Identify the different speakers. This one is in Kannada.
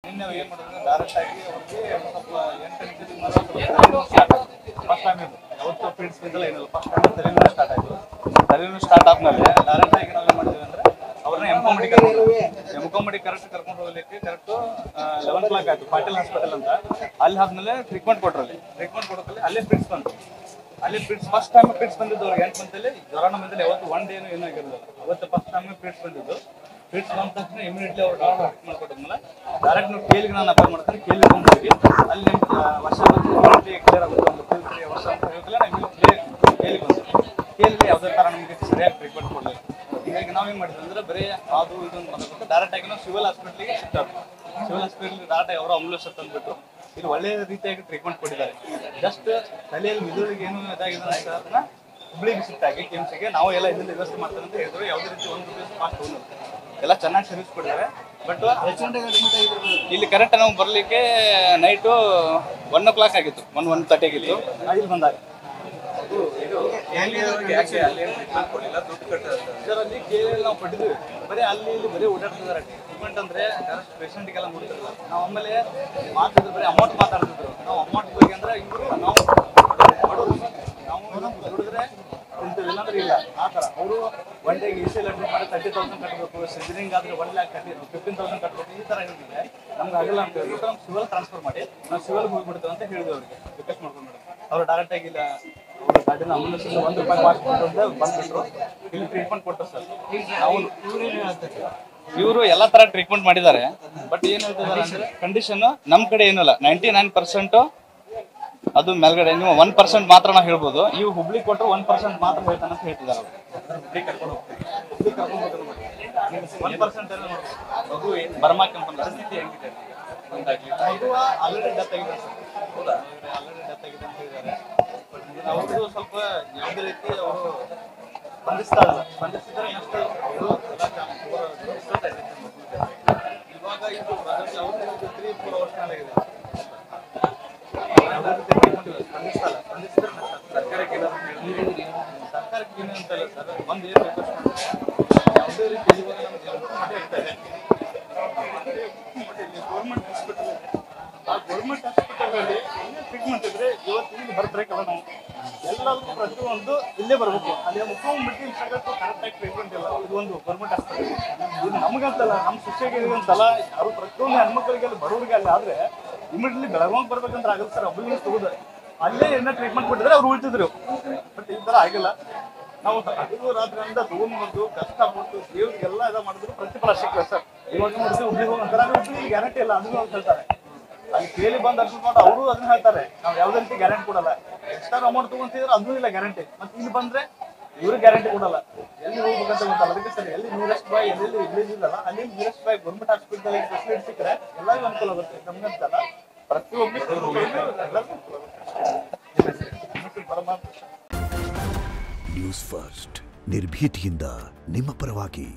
Speaker 1: ನಿನ್ನೆ ಏನು ಮಾಡಿದ್ರೆ ಡೈರೆಕ್ಟ್ ಆಗಿ ಅವ್ರಿಗೆ ಫಸ್ಟ್ ಟೈಮ್ ಇದು ಯಾವತ್ತು ಫೀಡ್ಸ್ ಬಿದ್ದಲ್ಲ ಏನಿಲ್ಲ ಫಸ್ಟ್ ಟೈಮ್ ತೆರಿನೂ ಸ್ಟಾರ್ಟ್ ಆಯಿತು. ತೆರಿನೂ ಸ್ಟಾರ್ಟ್ ಆದ್ಮೇಲೆ ಡೈರೆಕ್ಟ್ ಆಗಿ ನಾವು ಏನು ಮಾಡಿದ್ವಿ ಅಂದರೆ ಅವ್ರನ್ನ ಎಂಕೋಮಡಿ ಕರೆಕ್ಟ್ ಕರ್ಕೊಂಡು ಹೋಗ್ಲಿಕ್ಕೆ ಕರೆಕ್ಟು 11 o'clock ಆಯಿತು. ಪಾಟೀಲ್ ಹಾಸ್ಪಿಟಲ್ ಅಂತ ಅಲ್ಲಿ ಆದ್ಮೇಲೆ ಟ್ರೀಟ್ಮೆಂಟ್ ಕೊಟ್ಟರು. ಟ್ರೀಟ್ಮೆಂಟ್ ಕೊಡೋದಲ್ಲಿ ಅಲ್ಲೇ ಫಿಟ್ಸ್ ಬಂತು. ಅಲ್ಲಿ ಫಿಟ್ಸ್ ಫಸ್ಟ್ ಟೈಮ್ ಫಿಟ್ಸ್ ಬಂದಿದ್ದು ಅವ್ರಿಗೆ 8 ಮಂತಲ್ಲಿ ಜ್ವರನ ಬಂದಲ್ಲಿ ಯಾವತ್ತು ಒನ್ ಡೇನು ಏನೂ ಆಗಿರೋದಿಲ್ಲ. ಅವತ್ತು ಫಸ್ಟ್ ಟೈಮ್ ಫಿಟ್ಸ್ ಬಂದಿದ್ದು. ಫಿಟ್ಸ್ ಬಂದ ತಕ್ಷಣ ಇಮಿಡಿಯೇಟ್ಲಿ ಅವ್ರು ಡಾಕ್ಟರ್ ಮಾಡ್ಕೊಟ್ಟಿದ್ಮೇಲೆ ಡೈರೆಕ್ಟ್ ನೀವು ಕೇಳಿಗೆ ನಾನು ಅಪಾಯಿಂಟ್ ಮಾಡ್ತೀನಿ. ಕೇಳಿಗೆ ಬಂದಿದ್ದೀವಿ ಅಲ್ಲಿ ನಿಮ್ಮ ವರ್ಷ ಕ್ಲಿಯರ್ ಆಗುತ್ತೆ. ಒಂದು ವರ್ಷ ಅಂತ ಹೇಳಿದ್ರೆ ನಾವು ಕೇಳಿಗೆ ಬಂದಿದ್ದೀವಿ. ಕೇಳಿಗೆ ಯಾವುದೇ ಥರ ನಮಗೆ ಸರಿಯಾಗಿ ಟ್ರೀಟ್ಮೆಂಟ್ ಕೊಡಲಿಲ್ಲ. ಹೀಗಾಗಿ ನಾವು ಏನು ಮಾಡಿದ್ವಿ ಅಂದರೆ ಬರೀ ಅದು ಇದನ್ನು ಬಂದ್ಬಿಟ್ಟು ಡೈರೆಕ್ಟ್ ಆಗಿ ನಾವು ಸಿವಿಲ್ ಹಾಸ್ಪಿಟ್ಲಿಗೆ ಶಿಫ್ಟ್ ಆದ್ವಿ. ಸಿವಿಲ್ ಹಾಸ್ಪಿಟ್ಲಿಗೆ ಡೈರೆಕ್ಟ್ ಆಗಿ ಅವರು ಆಂಬುಲೆನ್ಸ್ ತಂದುಬಿಟ್ಟು ಇಲ್ಲಿ ಒಳ್ಳೆಯ ರೀತಿಯಾಗಿ ಟ್ರೀಟ್ಮೆಂಟ್ ಕೊಟ್ಟಿದ್ದಾರೆ. ಜಸ್ಟ್ ತಲೆಯಲ್ಲಿ ಮಿದುಳಿಗೆ ಏನು ಇದಾಗಿದೆ ಅಂತ ಅದನ್ನ ಹುಬ್ಳಿಗೆ ಶಿಫ್ಟ್ ಆಗಿ ಕೆಮ್ಸಿಗೆ ನಾವು ಎಲ್ಲ ಇದರಲ್ಲಿ ವ್ಯವಸ್ಥೆ ಮಾಡ್ತಾರೆ ಅಂತ ಹೇಳಿದ್ರು. ಯಾವುದೇ ರೀತಿ ಒಂದು ದಿವಸ ಫಾಸ್ಟ್ ಹೋಗಿ ಎಲ್ಲ ಚೆನ್ನಾಗಿ ಸರ್ವಿಸ್ ಕೊಟ್ಟಿದ್ದಾರೆ. ಬಟ್ ಇಲ್ಲಿ ಕರೆಕ್ಟ್ ನಾವು ಬರಲಿಕ್ಕೆ ನೈಟು 1 o'clock ಆಗಿತ್ತು. 1:30 ಆಗಿತ್ತು. ಇಲ್ಲಿ ಬಂದಾಗ ಸರ್ ಅಲ್ಲಿ ಕೇಳಿ ನಾವು ಪಟ್ಟಿದ್ವಿ. ಬರೀ ಅಲ್ಲಿ ಇಲ್ಲಿ ಬರೀ ಓಡಾಡ್ತಿದ್ದಾರೆ. ಟ್ರೀಟ್ಮೆಂಟ್ ಅಂದರೆ ಪೇಷಂಟಿಗೆಲ್ಲ ನೋಡ್ತಿರಲ್ಲ. ನಾವು ಆಮೇಲೆ ಮಾತಾಡಿದ್ರು ಬರೀ ಅಮೌಂಟ್ ಮಾತಾಡ್ತಿದ್ರು. ನಾವು ಅಮೌಂಟ್ ಬಗ್ಗೆ ಅಂದರೆ ಇವರು ನಾವು ದುಡಿದ್ರೆ ತಿಂತೀವಿ ಇಲ್ಲಾಂದ್ರೆ ಇಲ್ಲ ಆ ಥರ. ಅವರು ಒನ್ ಡೇಗೆ AC ಅಡ್ಮಿಟ್ ಮಾಡಿ 30,000 ಕಟ್ಟಬೇಕು. ಸರ್ಜರಿಂಗ್ ಆದರೆ 1,15,000 ಕಟ್ಟಬೇಕು. ಈ ಥರ ಏನಿದೆ ನಮ್ಗೆ ಆಗಲ್ಲ ಅಂತ ಹೇಳ್ಬಿಟ್ಟು ನಮ್ಗೆ ಸಿವಿಲ್ ಟ್ರಾನ್ಸ್ಫರ್ ಮಾಡಿ ನಾವು ಸಿವಿಲ್ಗೆ ಹೋಗ್ಬಿಡ್ತೇವೆ ಅಂತ ಹೇಳಿದ್ವಿ. ಅವರಿಗೆ ರಿಕ್ವೆಸ್ಟ್ ಮಾಡ್ಕೊಂಡು ಅವರು ಡೈರೆಕ್ಟಾಗಿ ಇಲ್ಲ ಅವ್ರ ಗಾಡಿನ ಆಂಬುಲೆನ್ಸ್ ₹1 ವಾಶ್ ಅಂತ ಬಂದ್ಬಿಟ್ರು. ಇಲ್ಲಿ ಟ್ರೀಟ್ಮೆಂಟ್ ಕೊಟ್ಟರು ಸರ್. ಇವರು ಎಲ್ಲ ಥರ ಟ್ರೀಟ್ಮೆಂಟ್ ಮಾಡಿದ್ದಾರೆ. ಬಟ್ ಏನು ಹೇಳ್ತಿದ್ದಾರೆ ಅಂದರೆ ಕಂಡೀಷನ್ನು ನಮ್ಮ ಕಡೆ ಏನಿಲ್ಲ. 99% ಅದು ಮೇಲ್ಗಡೆ ನೀವು 1% ಮಾತ್ರ ನಾವು ಹೇಳ್ಬೋದು. ಇವು ಹುಬ್ಳಿ ಕೊಟ್ಟರು 1% ಮಾತ್ರ ಹೇಳ್ತಾನೆ ಅಂತ ಹೇಳ್ತಿದ್ದಾರೆ. ಅವರು ಹುಬ್ಳಿ ಕರ್ಕೊಂಡು ಹೋಗ್ತೀವಿ. ಹುಬ್ಳಿ ಕರ್ಕೊಂಡು ಹೋಗೋದು 1% ಎಲ್ಲ ಮಗು ಬರ್ಮಾ ಕಂಪನಿ ಸ್ಥಿತಿ ಹೆಂಗಿದೆ ಮಗು ಆಲ್ರೆಡಿ ಡೆತ್ ಆಗಿದೆ ಸರ್. ಹೌದಾ ಆಲ್ರೆಡಿ ಡೆತ್ ಆಗಿದೆ ಅಂತ ಹೇಳಿದ್ದಾರೆ. ಅವ್ರದ್ದು ಸ್ವಲ್ಪ ಯಾವುದೇ ರೀತಿ ಅವರು ಸ್ಪಂದಿಸಿದ್ರೆ ನೆಕ್ಸ್ಟ್ ಇವಾಗ ಇದು ಅವ್ರಿಗೆ 3-4 ವರ್ಷ ಆಗಿದೆ. ಸ್ಪಂದಿಸಿದ್ರೆ ಸರ್ಕಾರಕ್ಕೆ ಸರ್ಕಾರಕ್ಕೆ ಏನು ಅಂತಲ್ಲ ಸರ್. ಒಂದು ಏನು ಯಾವುದೇ ರೀತಿ ಇವಾಗ ನಮ್ಗೆ ಇರ್ತಾರೆ ಗೌರ್ಮೆಂಟ್ ಹಾಸ್ಪಿಟಲ್. ಆ ಗೌರ್ಮೆಂಟ್ ಹಾಸ್ಪಿಟಲಲ್ಲಿ ಟ್ರೀಟ್ಮೆಂಟ್ ಇದ್ರೆ ಇವತ್ತು ಇಲ್ಲಿ ಬರ್ಬೇಕಲ್ಲ ನಾವು ಎಲ್ಲರಿಗೂ ಪ್ರತಿಯೊಂದು ಇಲ್ಲೇ ಬರಬೇಕು. ಅಲ್ಲಿ ಮುಖ್ಯಮಂತ್ರಿ ಇನ್ಸ್ಟಾಗ್ರಾಮ್ ಕರೆಕ್ಟಾಗಿ ಟ್ರೀಟ್ಮೆಂಟ್ ಇಲ್ಲ. ಇದು ಒಂದು ಗೌರ್ಮೆಂಟ್ ಹಾಸ್ಪಿಟಲ್. ಇದು ನಮಗಂತಲ್ಲ ನಮ್ಮ ಶಿಕ್ಷಕರಿಗೆ ಅಂತಲ್ಲ ಯಾರು ಪ್ರತಿಯೊಂದು ಹೆಣ್ಮಕ್ಳಿಗೆ ಅಲ್ಲಿ ಬರೋರಿಗೆ ಅಲ್ಲಿ ಆದರೆ ಇಮಿಡಿಯೇಟ್ಲಿ ಬೆಳಗಾವಿಗೆ ಬರ್ಬೇಕಂತ ಆಗಲ್ಲ ಸರ್. ಆಂಬುಲೆನ್ಸ್ ತಗೋದು ಅಲ್ಲೇ ಏನೋ ಟ್ರೀಟ್ಮೆಂಟ್ ಕೊಟ್ಟಿದ್ರೆ ಅವ್ರು ಉಳಿತಿದ್ರು. ಬಟ್ ಈ ಥರ ಆಗಿಲ್ಲ. ನಾವು ಹಗಲು ರಾತ್ರಿಯಿಂದ ತೊಗೊಂಡ್ಬಂದು ಕಷ್ಟಪಟ್ಟು ದೇವ್ರಿಗೆಲ್ಲ ಇದು ಮಾಡಿದ್ರು ಪ್ರತಿಫಲ ಸಿಕ್ಕಲ್ಲ ಸರ್. ಇವಾಗ ನೋಡಿದ್ರೆ ಹುಬ್ಳಿಗೆ ಹೋಗಂತಾರೆ. ಹುಬ್ಳಿಗೆ ಗ್ಯಾರಂಟಿ ಇಲ್ಲ ಅದನ್ನು ಅವ್ರು ಹೇಳ್ತಾರೆ. ಅಲ್ಲಿ ಕೇಳಿ ಬಂದು ಅರ್ಜೆಂಟ್ ಮಾಡಿ ಅವರು ಅದನ್ನ ಹೇಳ್ತಾರೆ. ನಾವು ಯಾವುದೇ ರೀತಿ ಗ್ಯಾರಂಟಿ ಕೊಡಲ್ಲ. ಎಕ್ಸ್ಟ್ರಾ ಅಮೌಂಟ್ ತೊಗೊಂತಿದ್ರೆ ಅದೂ ಇಲ್ಲ ಗ್ಯಾರಂಟಿ. ಮತ್ತು ಇಲ್ಲಿ ಬಂದರೆ ಇವ್ರಿಗೆ ಗ್ಯಾರಂಟಿ ಕೊಡಲ್ಲ. ಎಲ್ಲಿ ಹೋಗ್ಬೇಕಂತ ಗೊತ್ತಲ್ಲ. ಅದಕ್ಕೆ ಸರಿ ಎಲ್ಲಿ ನಿಯರೆಸ್ಟ್ ಬಾಯ್ ಎಲ್ಲೆಲ್ಲಿ ವಿಲೇಜ್ ಇಲ್ಲಲ್ಲ ಅಲ್ಲಿ ನಿಯರೆಸ್ಟ್ ಬಾಯ್ ಗೌರ್ಮೆಂಟ್ ಹಾಸ್ಪಿಟಲ್ ಫೆಸಿಲಿಟಿ ಸಿಕ್ಕರೆ ಎಲ್ಲರಿಗೂ ಅನುಕೂಲ ಆಗುತ್ತೆ. ನಮ್ಗಂತಲ್ಲ ಪ್ರತಿಯೊಬ್ಬರು
Speaker 2: ನ್ಯೂಸ್ ಫಸ್ಟ್ ನಿರ್ಭೀತಿಯಿಂದ ನಿಮ್ಮ ಪರವಾಗಿ.